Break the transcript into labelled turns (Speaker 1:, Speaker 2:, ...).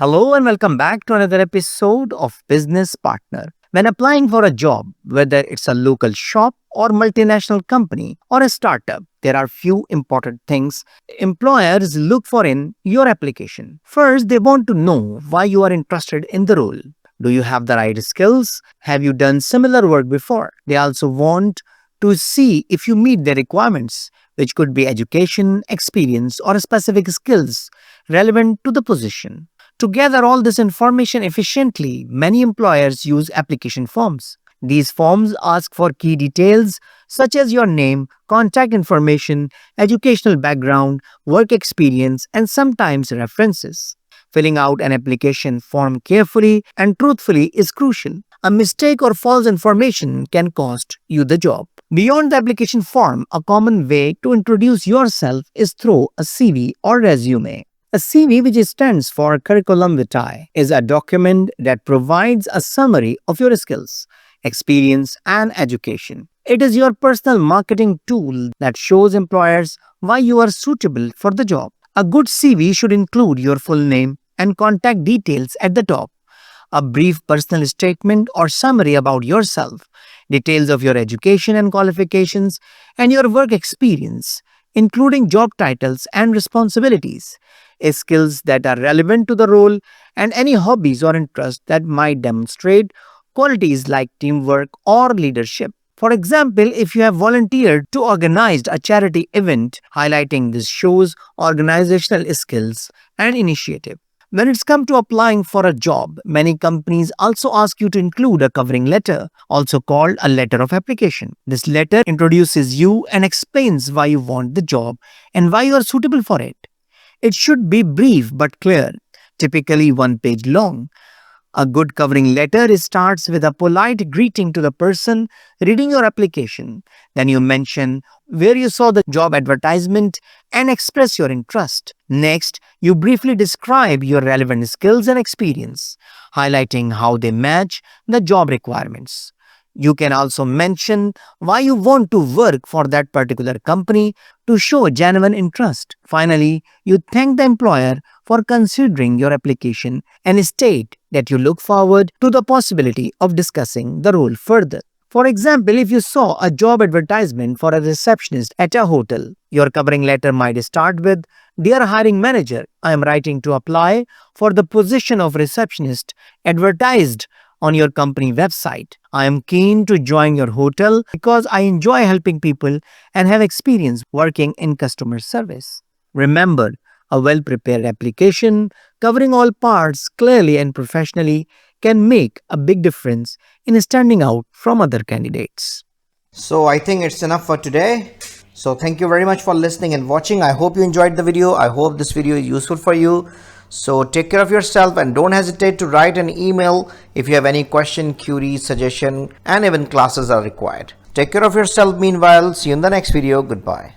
Speaker 1: Hello and welcome back to another episode of Business Partner. When applying for a job, whether it's a local shop or multinational company or a startup, there are few important things employers look for in your application. First, they want to know why you are interested in the role. Do you have the right skills? Have you done similar work before? They also want to see if you meet their requirements, which could be education, experience, or specific skills relevant to the position. To gather all this information efficiently, many employers use application forms. These forms ask for key details such as your name, contact information, educational background, work experience, and sometimes references. Filling out an application form carefully and truthfully is crucial. A mistake or false information can cost you the job. Beyond the application form, a common way to introduce yourself is through a CV or resume. A CV, which stands for Curriculum Vitae, is a document that provides a summary of your skills, experience, and education. It is your personal marketing tool that shows employers why you are suitable for the job. A good CV should include your full name and contact details at the top, a brief personal statement or summary about yourself, details of your education and qualifications, and your work experience, including job titles and responsibilities, skills that are relevant to the role, and any hobbies or interests that might demonstrate qualities like teamwork or leadership. For example, if you have volunteered to organize a charity event, highlighting this shows organizational skills and initiative. When it's come to applying for a job, many companies also ask you to include a covering letter, also called a letter of application. This letter introduces you and explains why you want the job and why you are suitable for it. It should be brief but clear, typically one page long. A good covering letter starts with a polite greeting to the person reading your application. Then you mention where you saw the job advertisement and express your interest. Next, you briefly describe your relevant skills and experience, highlighting how they match the job requirements. You can also mention why you want to work for that particular company to show genuine interest. Finally, you thank the employer for considering your application and state that you look forward to the possibility of discussing the role further. For example, if you saw a job advertisement for a receptionist at a hotel, your covering letter might start with, "Dear hiring manager, I am writing to apply for the position of receptionist advertised on your company website. I am keen to join your hotel because I enjoy helping people and have experience working in customer service." Remember, a well-prepared application covering all parts clearly and professionally can make a big difference in standing out from other candidates.
Speaker 2: So I think it's enough for today. So thank you very much for listening and watching. I hope you enjoyed the video. I hope this video is useful for you. So take care of yourself and don't hesitate to write an email if you have any question, query, suggestion, and even classes are required. Take care of yourself meanwhile. See you in the next video. Goodbye.